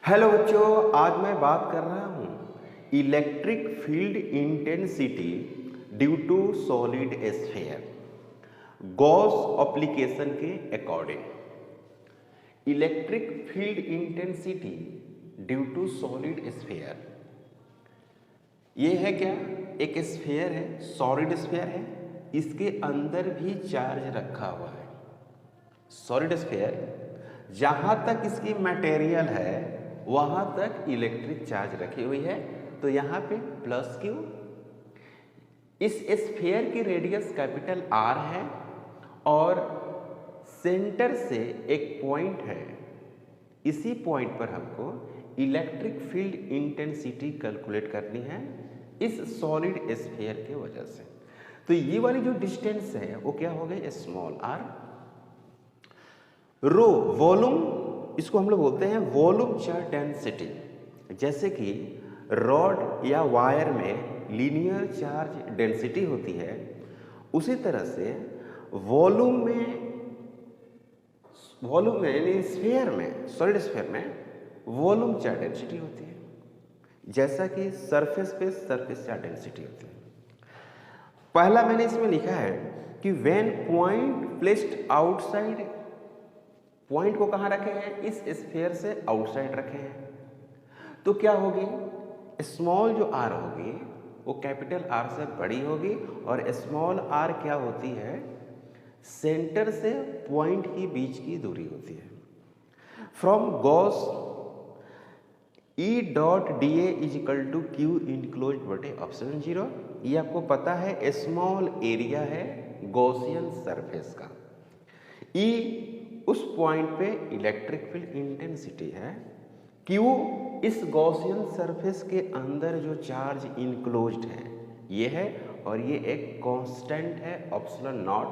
Hello बच्चों, आज मैं बात कर रहा हूँ electric field intensity due to solid sphere Gauss application के according. Electric field intensity due to solid sphere, ये है क्या? एक स्फीयर है, सॉलिड स्फीयर है, इसके अंदर भी चार्ज रखा हुआ है। सॉलिड स्फीयर, जहाँ तक इसकी मटेरियल है वहाँ तक इलेक्ट्रिक चार्ज रखी हुई है, तो यहाँ पे प्लस क्यू। इस स्फीयर की रेडियस कैपिटल आर है और सेंटर से एक पॉइंट है। इसी पॉइंट पर हमको इलेक्ट्रिक फील्ड इंटेंसिटी कैलकुलेट करनी है इस सॉलिड स्फीयर के वजह से। तो ये वाली जो डिस्टेंस है वो क्या हो गई? Small are. रो वॉल्यूम, इसको हम लोग बोलते हैं वॉल्यूम चार्ज डेंसिटी। जैसे कि रॉड या वायर में लीनियर चार्ज डेंसिटी होती है, उसी तरह से वॉल्यूम में यानी स्फीयर में, सॉलिड स्फीयर में वॉल्यूम चार्ज डेंसिटी होती है। जैसा कि सरफेस पे सरफेस चार्ज डेंसिटी होती है। पहला मैंने इसमें लिखा है कि when point placed outside, point को कहाँ रखे हैं? इस स्फीयर से आउटसाइड रखे हैं। तो क्या होगी? स्मॉल जो आर होगी वो कैपिटल आर से बड़ी होगी, और स्मॉल आर क्या होती है? सेंटर से पॉइंट के बीच की दूरी होती है। From Gauss E dot D A is equal to Q enclose बटे एप्सिलॉन 0। ये आपको पता है स्मॉल एरिया है गॉसियन सरफेस का। ई उस पॉइंट पे इलेक्ट्रिक फील्ड इंटेंसिटी है, क्यू इस गॉसियन सरफेस के अंदर जो चार्ज इनक्लोज्ड है ये है, और ये एक कांस्टेंट है एप्सिलॉन नॉट,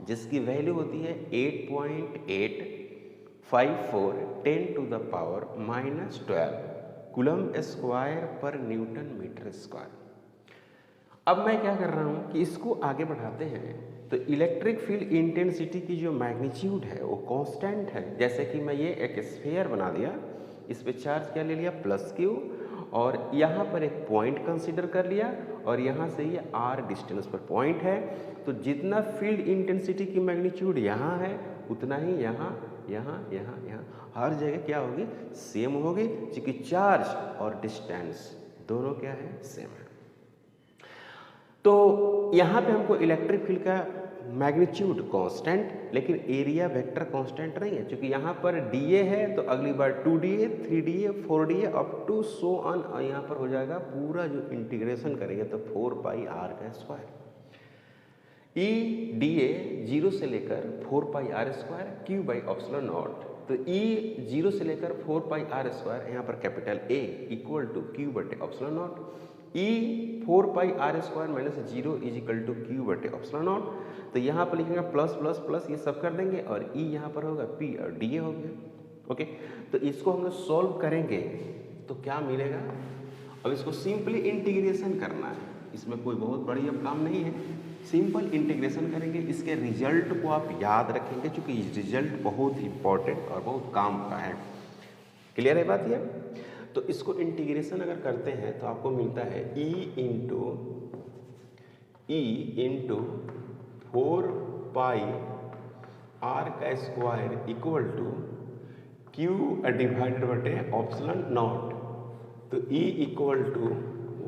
जिसकी वैल्यू होती है 8.854 10 to the power -12 coulomb square पर न्यूटन मीटर स्क्वायर। अब मैं क्या कर रहा हूँ कि इसको आगे बढ़ाते हैं। तो इलेक्ट्रिक फील्ड इंटेंसिटी की जो मैग्नीट्यूड है वो कांस्टेंट है। जैसे कि मैं ये एक स्फीयर बना दिया, इस पे चार्ज क्या ले लिया? प्लस क्यू, और यहाँ पर एक पॉइंट कंसीडर कर लिया, और यहाँ से ये आर डिस्टेंस पर पॉइंट है। तो जितना फील्ड इंटेंसिटी की मैग्नीट्यूड यहाँ है उतना ही यहाँ यहाँ यहाँ यहाँ हर जगह क्या होगी? सेम होगी, क्योंकि चार्ज और डिस्टेंस दोनों क्या है? सेम है। तो यहाँ पे हमको इलेक्ट्रिक फील्ड का मैग्नीट्यूड कांस्टेंट, लेकिन एरिया वेक्टर कांस्टेंट नहीं है, क्योंकि यहाँ पर डीए है तो अगली बार 2DA 3DA 4DA up to so on, और यहाँ पर हो जाएगा पूरा जो इंटीग्रेशन करेंगे तो 4πr²। ई डी ए 0 से लेकर 4πr² Q by epsilon nought. तो ई 0 से लेकर 4πr², यहाँ पर capital A equal to Q बटे epsilon nought. E 4πr² minus 0 is equal to Q बटे एप्सिलॉन नॉट। तो यहाँ पर लिखेंगे प्लस प्लस प्लस, ये सब कर देंगे, और ई यहाँ पर होगा पी और डी ए हो गया। ओके, तो इसको हम लोग सॉल्व करेंगे तो क्या मिलेगा? अब इसको सिंपली इंटीग्रेशन करना है, इसमें कोई बहुत बड़ी अब काम नहीं है। सिंपल इंटीग्रेशन करेंगे, इसके रिजल्ट को आप याद रखेंगे, क्योंकि रिजल्ट बहुत इंपॉर्टेंट और बहुत काम का है। क्लियर है बात ये? तो इसको इंटीग्रेशन अगर करते हैं तो आपको मिलता है E into 4πr² equal to Q divided बटे एप्सिलॉन नॉट। तो E equal to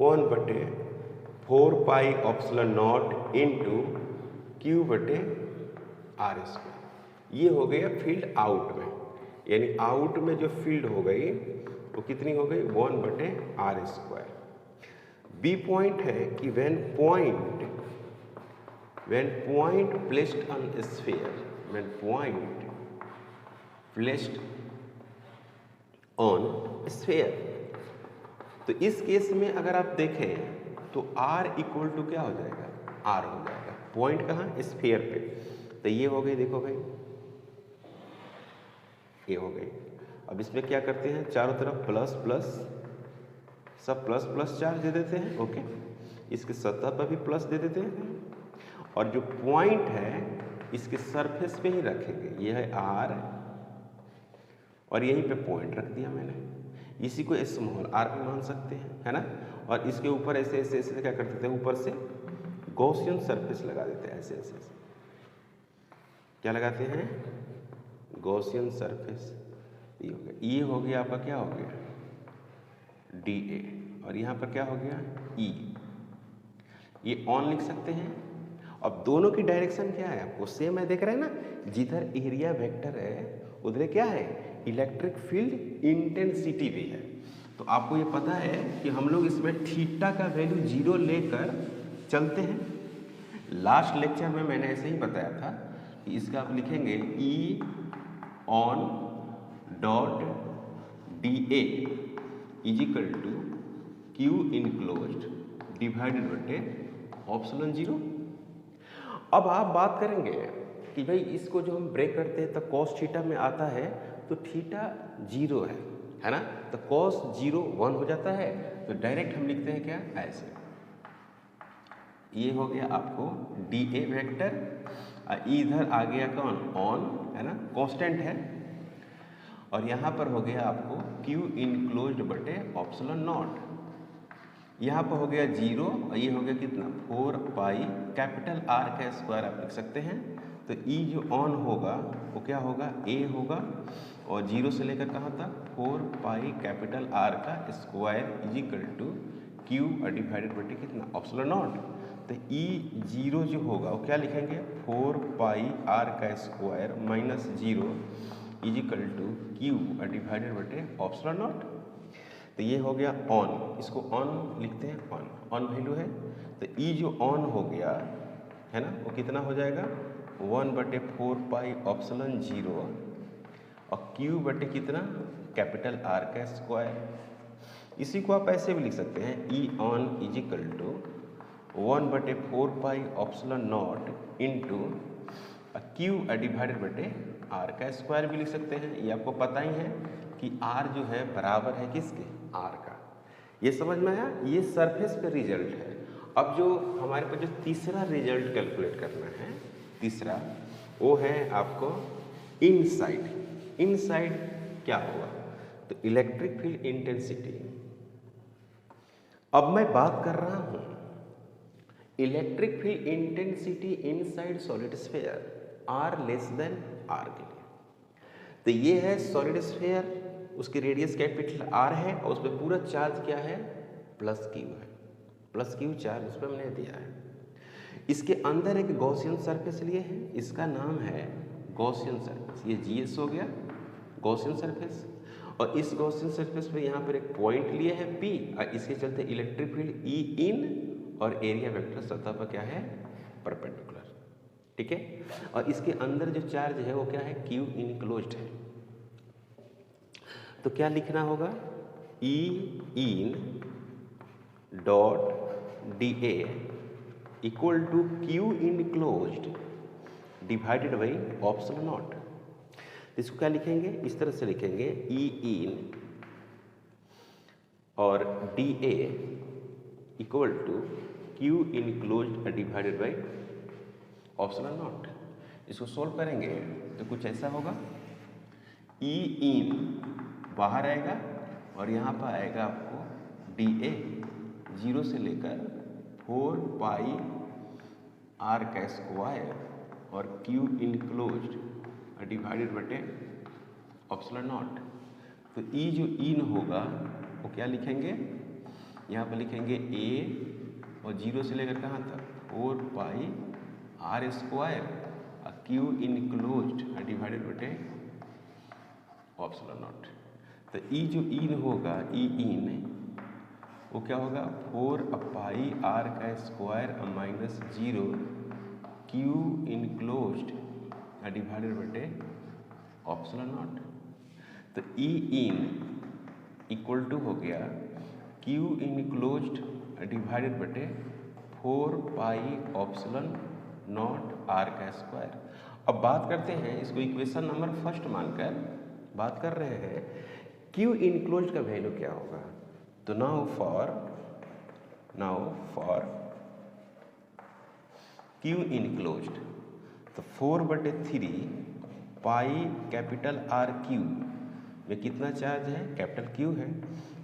1/4π epsilon nought into Q बटे r²। ये हो गया फील्ड आउट में, यानी आउट में जो फील्ड हो गई वो कितनी हो गई? 1/r²। बी पॉइंट है कि when point placed on sphere, when point placed on sphere, तो इस केस में अगर आप देखें तो r इक्वल टू क्या हो जाएगा? r हो जाएगा। पॉइंट कहाँ? स्फीयर पे। तो ये हो गई, देखो भाई ये हो गई। अब इसमें क्या करते हैं? चारों तरफ प्लस प्लस, सब प्लस प्लस चार्ज दे देते हैं। ओके, इसके सतह पर भी प्लस दे देते हैं, और जो पॉइंट है इसके सरफेस पे ही रखेंगे। ये है आर, और यहीं पे पॉइंट रख दिया मैंने। इसी को स्मॉल आर भी मान सकते हैं, है ना। और इसके ऊपर ऐसे ऐसे ऐसे क्या कर देते हैं, ऊपर से गॉसियन सरफेस लगा देते हैं, ऐसे ऐसे ऐसे क्या लगाते हैं, गॉसियन सरफेस। ये हो गया आपका, क्या हो गया, डी ए, और यहाँ पर क्या हो गया, ई। ये ऑन लिख सकते हैं। अब दोनों की डायरेक्शन क्या है, आपको सेम है, देख रहे हैं ना, जिधर एरिया वेक्टर है उधर क्या है, इलेक्ट्रिक फील्ड इंटेंसिटी भी है। तो आपको ये पता है कि हम लोग इसमें थीटा का वैल्यू 0 लेकर चलते हैं। लास्ट लेक्चर में मैंने ऐसे ही बताया था कि इसका आप लिखेंगे E on dot D A is equal to Q enclosed divided बटे ऑप्शन 0। अब आप बात करेंगे कि भाई इसको जो हम ब्रेक करते हैं तो कॉस थीटा में आता है, तो थीटा 0 है ना, तो कॉस 0 1 हो जाता है। तो डायरेक्ट हम लिखते हैं क्या, ऐसे। ये हो गया आपको डी ए वैक्टर, इधर आ गया कौन, ऑन, है ना, कांस्टेंट है। और यहाँ पर हो गया आपको क्यू इनक्लोज्ड बटे ऑप्सिलॉन नॉट। यहाँ पर हो गया 0 और ये हो गया कितना, 4 पाई कैपिटल आर का स्क्वायर आप लिख सकते हैं। तो ई जो ऑन होगा वो क्या होगा, ए होगा, और 0 से लेकर कहाँ तक, 4 पाई कैपिटल आर का square is equal to Q divided बटे कितना, ऑप्सिलॉन नॉट। तो ई 0 जो होगा वो क्या लिखेंगे, 4 पाई आर का square minus 0 is equal to Q divided बटे ऑप्सिलॉन नॉट। तो ये हो गया ऑन, इसको ऑन लिखते हैं, ऑन वैल्यू है। तो ई जो ऑन हो गया है ना, वो कितना हो जाएगा, 1/4 पाई ऑप्सिलॉन 0 और क्यू बटे कितना, कैपिटल आर का स्क्वायर। इसी को आप ऐसे भी लिख सकते हैं, E on is equal to 1/4 pi epsilon nought into Q divided बटे आर का स्क्वायर भी लिख सकते हैं। ये आपको पता ही है कि आर जो है बराबर है किसके, आर का। ये समझ में आया, ये सरफेस पे रिजल्ट है। अब जो हमारे पास जो तीसरा रिजल्ट कैलकुलेट करना है, तीसरा वो है आपको इनसाइड। इनसाइड क्या होगा, तो इलेक्ट्रिक फील्ड इंटेंसिटी। अब मैं बात कर रहा हूं electric field intensity inside solid sphere R less than R के लिए। तो ये है सॉलिड स्फीयर, उसकी रेडियस कैपिटल आर है और उस पर पूरा चार्ज क्या है, प्लस क्यू है, प्लस क्यू चार्ज उस पर हमने दिया है। इसके अंदर एक गॉसियन सरफेस लिए है, इसका नाम है गॉसियन सरफेस। ये जीएस हो गया गॉसियन सरफेस, और इस गॉसियन सरफेस पे यहाँ पर एक पॉइंट लिए है पी, और इसके चलते इलेक्ट्रिक फील्ड ई इन और एरिया वेक्टर सतह पर क्या है, परपेंडिकुलर, ठीक है। और इसके अंदर जो चार्ज है वो क्या है, क्यू इनक्लोज्ड है। तो क्या लिखना होगा, E in dot D A equal to Q enclosed divided by epsilon nought. इसको क्या लिखेंगे, इस तरह से लिखेंगे, ई इन और D A equal to Q enclosed divided by epsilon nought. इसको सोल्व करेंगे तो कुछ ऐसा होगा, ई इन बाहर आएगा और यहाँ पर आएगा आपको डी ए 0 से लेकर 4 पाई आर का स्क्वायर और क्यू इनक्लोज्ड डिवाइडेड बटे ऑप्सिलॉन नॉट। तो ई जो इन होगा वो क्या लिखेंगे, यहाँ पर लिखेंगे ए और 0 से लेकर कहाँ तक, 4 पाई आर स्क्वायर और क्यू इनक्लोज्ड डिवाइडेड बटे ऑप्सिलॉन नॉट। तो ई जो इन होगा, ई इन वो क्या होगा, 4 पाई आर का square minus 0 Q enclosed divided बटे ऑप्सिलॉन नॉट। तो ई इन इक्वल टू हो गया क्यू इनक्लोज्ड डिवाइडेड बटे 4 पाई ऑप्सिलॉन नॉट आर का स्क्वायर। अब बात करते हैं, इसको इक्वेशन नंबर फर्स्ट मानकर बात कर रहे हैं, क्यू इनक्लोज्ड का वैल्यू क्या होगा। तो नाउ फॉर क्यू इनक्लोज्ड, तो 4/3 पाई कैपिटल आर क्यू में कितना चार्ज है, कैपिटल क्यू है,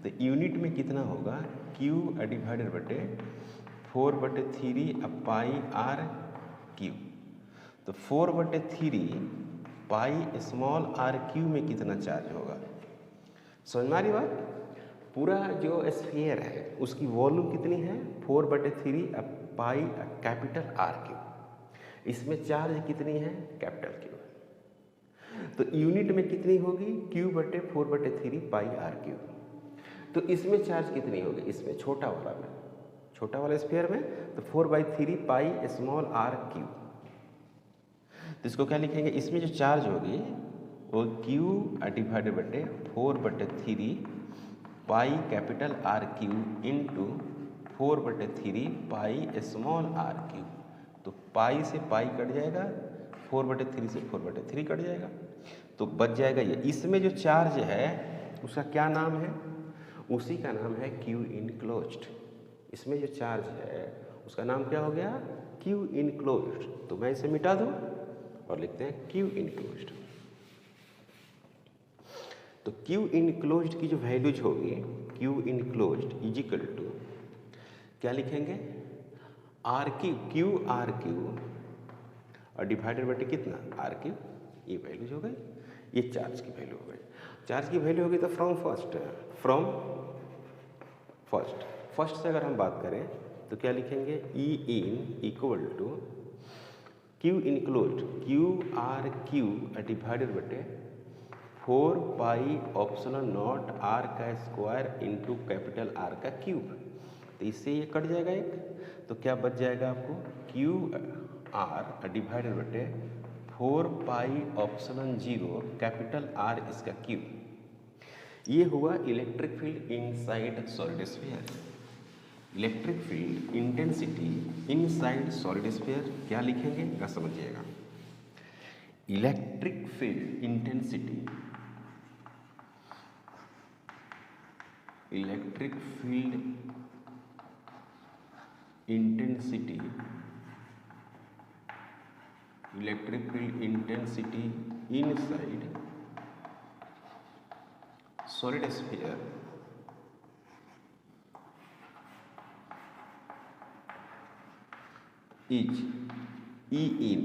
तो यूनिट में कितना होगा, क्यू डिवाइडेड बटे 4/3 पाई आर क्यू। तो 4/3 पाई स्मॉल आर क्यू में कितना चार्ज होगा, समझ में आ रही बात। पूरा जो स्फीयर है उसकी वॉल्यूम कितनी है, 4/3 पाई कैपिटल आर क्यू। इसमें चार्ज कितनी है, कैपिटल क्यू। तो यूनिट में कितनी होगी, Q/4/3 पाई आर क्यू। तो इसमें चार्ज कितनी होगी, इसमें छोटा वाला स्फीयर में, तो 4/3 पाई स्मॉल आर क्यू। तो इसको क्या लिखेंगे, इसमें जो चार्ज होगी वो Q डिवाइडेड बटे 4/3 pi capital R cube into 4/3 pi small R cube. तो पाई से पाई कट जाएगा, 4/3 से 4/3 कट जाएगा, तो बच जाएगा ये। इसमें जो चार्ज है उसका क्या नाम है, उसी का नाम है क्यू इनक्लोज्ड। इसमें जो चार्ज है उसका नाम क्या हो गया, क्यू इनक्लोज्ड। तो मैं इसे मिटा दूं और लिखते हैं क्यू इनक्लोज्ड। तो क्यू इनक्लोज्ड की जो वैल्यूज होगी, Q enclosed is equal to क्या लिखेंगे, आर क्यू आर क्यू और डिवाइडेड बटे कितना, आर क्यू। ये वैल्यूज हो गई, ये चार्ज की वैल्यू हो गई। चार्ज की वैल्यू होगी तो फ्रॉम फर्स्ट से अगर हम बात करें तो क्या लिखेंगे, E in equal to Q enclosed Q R Q divided बटे 4 पाई एप्सिलॉन नॉट आर का स्क्वायर इंटू कैपिटल आर का क्यूब। तो इससे ये कट जाएगा एक, तो क्या बच जाएगा आपको, क्यू आर डिवाइडेड बटे 4 पाई एप्सिलॉन 0 कैपिटल आर इसका क्यूब। ये हुआ electric field inside solid sphere. Electric field intensity inside solid sphere क्या लिखेंगे, क्या समझिएगा। Electric field intensity, electric field intensity, electric field intensity inside solid sphere is E in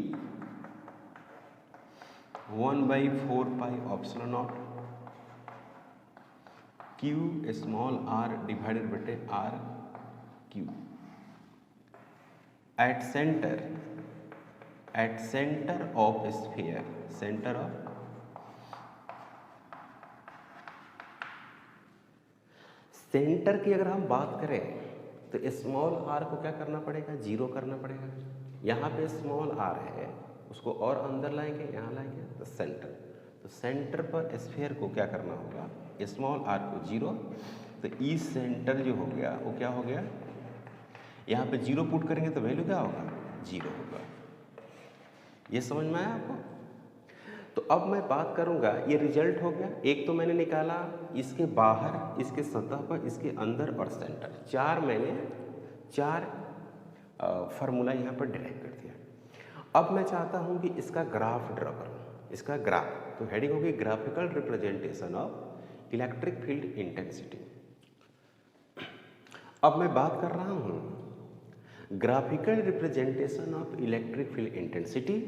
1/4 pi epsilon nought Q small R divided बटे R Q at centre of sphere, centre of centre की अगर हम बात करें तो small are को क्या करना पड़ेगा, 0 करना पड़ेगा। यहाँ पे स्मॉल आर है, उसको और अंदर लाएंगे, यहाँ लाएंगे तो सेंटर। तो सेंटर पर स्फीयर को क्या करना होगा, स्मॉल आर को 0। तो ई सेंटर जो हो गया वो क्या हो गया, यहाँ पे 0 पुट करेंगे तो वैल्यू क्या होगा, 0 होगा। ये समझ में आया आपको। तो अब मैं बात करूंगा, ये रिजल्ट हो गया। एक तो मैंने निकाला इसके बाहर, इसके सतह पर, इसके अंदर और सेंटर। चार फार्मूला यहाँ पर डिराइव कर दिया। अब मैं चाहता हूँ कि इसका ग्राफ ड्रॉ करूँ। इसका ग्राफ, तो हेडिंग होगी graphical representation of electric field intensity. अब मैं बात कर रहा हूँ graphical representation of electric field intensity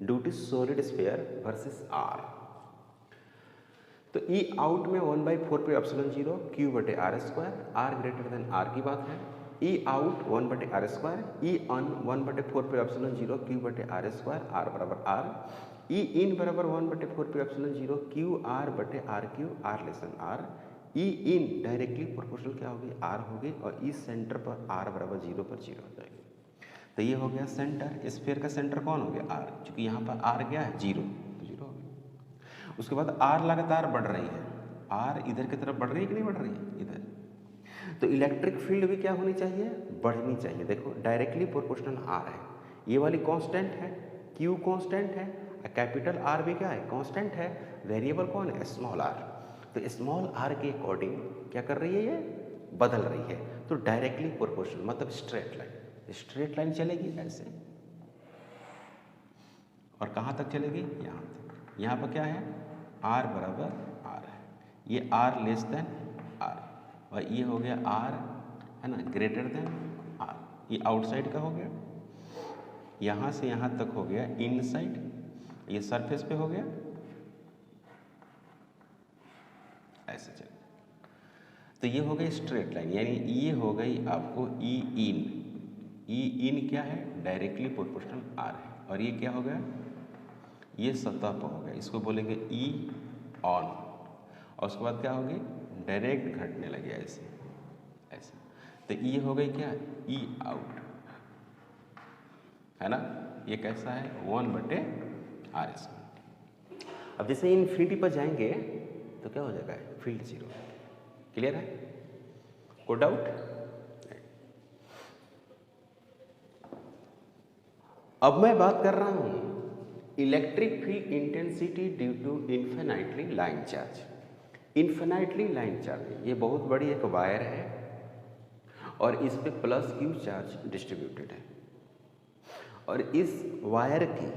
due to solid sphere versus R. तो ई आउट में 1/4 पे एप्सिलॉन 0 क्यू बटे R square, R greater than R की बात है। ई आउट 1 बटे R square, E on 1/4 pi epsilon 0 Q बटे R square, R बराबर R. E in बराबर 1/4 पे एप्सिलॉन 0 क्यू आर बटे R cube, R less than R. E in directly proportional क्या होगी, आर होगी, और ई सेंटर पर आर बराबर 0 पर 0 हो जाएगी। तो ये हो गया सेंटर, स्फीयर का सेंटर कौन हो गया, आर। क्योंकि यहाँ पर आर क्या है, 0, तो 0 हो गया। उसके बाद आर लगातार बढ़ रही है, आर इधर की तरफ बढ़ रही है कि नहीं बढ़ रही है, इधर। तो इलेक्ट्रिक फील्ड भी क्या होनी चाहिए, बढ़नी चाहिए। देखो डायरेक्टली प्रोपोर्शनल आर है, ये वाली कांस्टेंट है, क्यू कांस्टेंट है, कैपिटल आर भी क्या है, कांस्टेंट है। वेरिएबल कौन है, स्मॉल आर। तो स्मॉल आर के अकॉर्डिंग क्या कर रही है, ये बदल रही है। तो डायरेक्टली प्रोपोर्शनल मतलब स्ट्रेट लाइन चलेगी ऐसे, और कहाँ तक चलेगी, यहाँ तक। यहाँ पर क्या है, आर बराबर आर है। ये आर लेस देन आर, और ये हो गया आर है ना ग्रेटर देन आर, ये आउटसाइड का हो गया, यहाँ से यहाँ तक हो गया इनसाइड, ये सरफेस पे हो गया, ऐसे चल। तो ये हो गई स्ट्रेट लाइन, यानी ये हो गई आपको ई इन। ई इन क्या है? डायरेक्टली प्रोपोर्शनल आर है। और ये क्या हो गया? ये सतह पर हो गया, इसको बोलेंगे ई ऑन। और उसके बाद क्या होगी? डायरेक्ट घटने लगे ऐसे ऐसे। तो ये हो गई क्या? ई आउट, है ना। ये कैसा है? 1/r²। अब जैसे इन्फिनिटी पर जाएंगे तो क्या हो जाएगा? फील्ड 0। क्लियर है? कोई डाउट? अब मैं बात कर रहा हूं electric field intensity due to infinitely line charge. Infinitely line charge, ये बहुत बड़ी एक वायर है और इस पे प्लस क्यू चार्ज डिस्ट्रीब्यूटेड है। और इस वायर की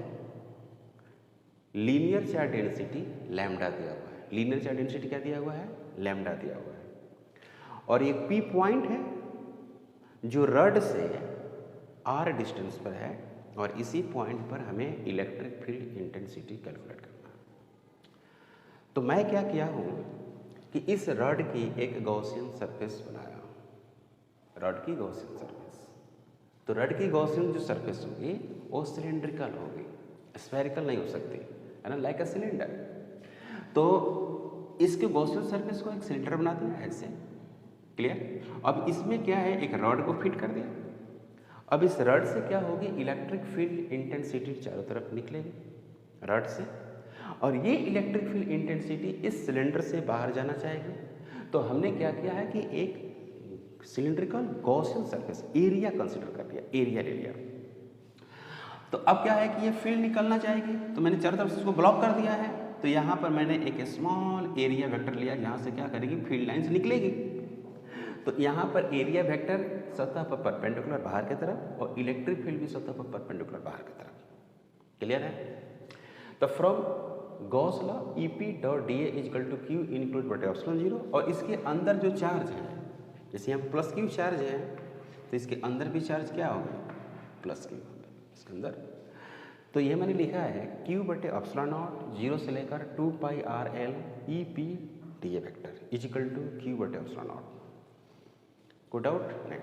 लीनियर चार्ज डेंसिटी लैम्डा दिया हुआ है। लीनियर चार्ज डेंसिटी क्या दिया हुआ है? लैम्डा दिया हुआ है। और एक पी पॉइंट है जो रड से आर डिस्टेंस पर है, और इसी पॉइंट पर हमें इलेक्ट्रिक फील्ड इंटेंसिटी कैलकुलेट करना है। तो मैं क्या किया हूं कि इस रड की एक गॉसियन सरफेस बनाया, रड की गॉसियन सरफेस। तो रड की गॉसियन जो सरफेस होगी वो सिलेंड्रिकल होगी, स्फेरिकल नहीं हो सकती, है ना, लाइक अ सिलेंडर। तो इसके गॉसियन सरफेस को एक सिलेंडर बना दिया ऐसे। क्लियर? अब इसमें क्या है? एक रड को फिट कर दिया। अब इस रड से क्या होगी? इलेक्ट्रिक फील्ड इंटेंसिटी चारों तरफ निकलेगी रड से, और ये इलेक्ट्रिक फील्ड इंटेंसिटी इस सिलेंडर से बाहर जाना चाहेगी। तो हमने क्या किया है कि एक cylindrical Gaussian surface area consider कर लिया, एरिया ले लिया। तो अब क्या है कि ये फील्ड निकलना चाहेगी, तो मैंने चारों तरफ से इसको ब्लॉक कर दिया है। तो यहाँ पर मैंने एक स्मॉल एरिया वेक्टर लिया, जहाँ से क्या करेगी? फील्ड लाइन्स निकलेगी। तो यहाँ पर एरिया वेक्टर सतह पर परपेंडिकुलर बाहर की तरफ, और इलेक्ट्रिक फील्ड भी सतह पर परपेंडिकुलर बाहर की तरफ। क्लियर है? तो from Gauss law EP.dA = Q × ε0। और इसके अंदर जो चार्ज है, जैसे यहाँ प्लस क्यू चार्ज है, तो इसके अंदर भी चार्ज क्या होगा? प्लस क्यू इसके अंदर। तो ये मैंने लिखा है Q/ε0 0 से लेकर 2πRL EP/dA वेक्टर = Q/ε0। कोई डाउट नहीं?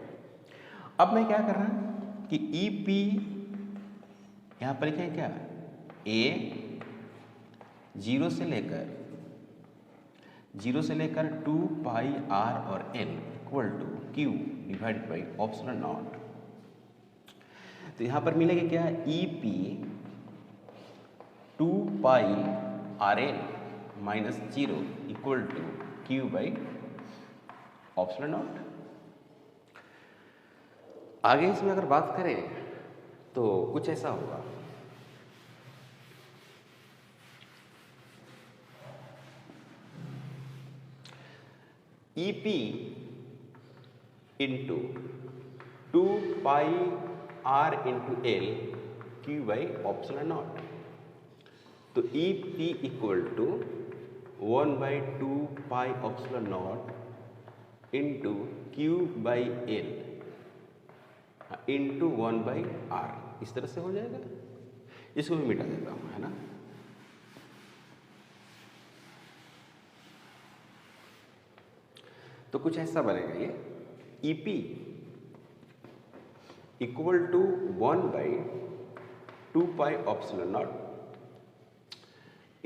अब मैं क्या कर रहा हूं कि EP यहां पर लिखें क्या? A 0 से लेकर 2πR और L = Q/ε0। तो यहां पर मिलेगा क्या? EP 2πRL - 0 = Q/ε0। आगे इसमें अगर बात करें तो कुछ ऐसा होगा। EP × 2πR × L Q/ε0। तो EP = 1/2πε0 × Q/L × 1/R, इस तरह से हो जाएगा। इसको भी मिटा देता हूं, है ना। तो कुछ ऐसा बनेगा ये EP = 1/2πε0 ×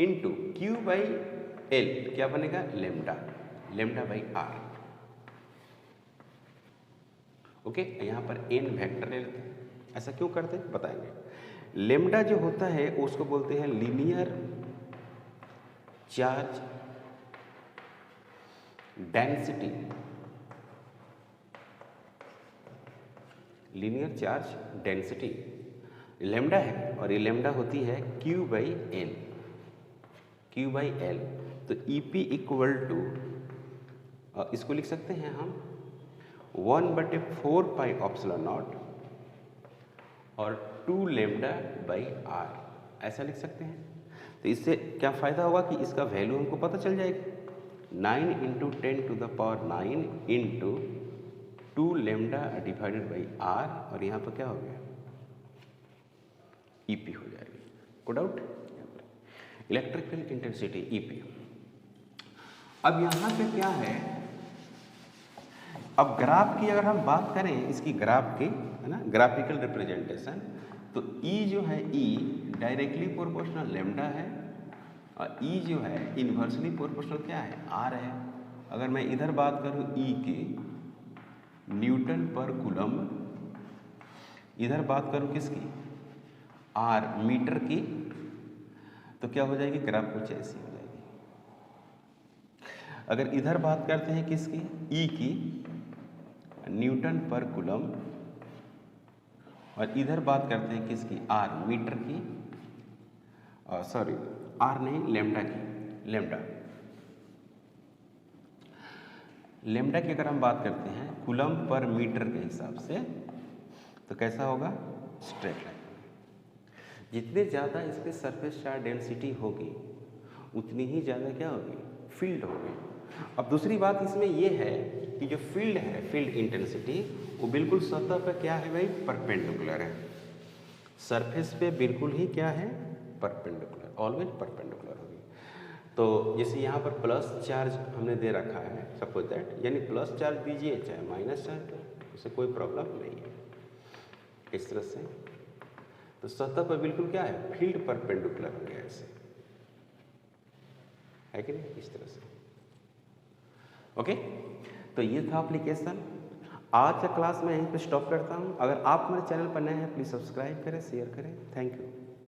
Q/L, क्या बनेगा? λ/R। ओके, यहाँ पर n वेक्टर ले लेते हैं। ऐसा क्यों करते हैं बताएंगे। लेम्डा जो होता है उसको बोलते हैं linear charge density. Linear charge density lambda है, और ये लेम्डा होती है Q/L। तो EP = इसको लिख सकते हैं हम 1/4πε0 और 2λ/R, ऐसा लिख सकते हैं। तो इससे क्या फ़ायदा होगा कि इसका वैल्यू हमको पता चल जाएगी। 9 into 10⁹ into 2 lambda divided by R, और यहाँ पर क्या हो गया, ईपी हो जाएगी। को डाउट? Electrical intensity EP. अब यहाँ पे क्या है, अब ग्राफ की अगर हम बात करें, इसकी ग्राफ की, है ना, ग्राफिकल रिप्रेजेंटेशन, तो E जो है, E डायरेक्टली प्रोपोर्शनल लेमडा है, और E जो है इन्वर्सली प्रोपोर्शनल क्या है, R है। अगर मैं इधर बात करूँ E की न्यूटन पर कूलम्ब, इधर बात करूँ किसकी, R मीटर की, तो क्या हो जाएगी, ग्राफ कुछ ऐसी हो जाएगी। अगर इधर बात करते हैं किसकी, E की न्यूटन पर कूलम्ब, और इधर बात करते हैं किसकी, R मीटर की, सॉरी R नहीं, लेमडा की, लेमडा की अगर हम बात करते हैं कूलम्ब पर मीटर के हिसाब से, तो कैसा होगा, स्ट्रेट लाइन। जितने ज़्यादा इसके सरफेस चार्ज डेंसिटी होगी उतनी ही ज़्यादा क्या होगी, फील्ड होगी। अब दूसरी बात इसमें ये है कि जो फील्ड है, फील्ड इंटेंसिटी, वो बिल्कुल सतह पर क्या है भाई, परपेंडिकुलर है। सरफेस पे बिल्कुल ही क्या है, परपेंडिकुलर, ऑलवेज परपेंडिकुलर होगी। तो जैसे यहाँ पर प्लस चार्ज हमने दे रखा है, सपोज दैट, यानी प्लस चार्ज दीजिए चाहे माइनस चार्ज, उससे कोई प्रॉब्लम नहीं है। इस तरह से तो सतह पर बिल्कुल क्या है, फील्ड परपेंडिकुलर हो गया, ऐसे है कि नहीं, इस तरह से। ओके, तो ये था एप्लीकेशन। आज का क्लास मैं यहीं पे स्टॉप करता हूँ। अगर आप हमारे चैनल पर नए हैं, प्लीज़ सब्सक्राइब करें, शेयर करें। Thank you.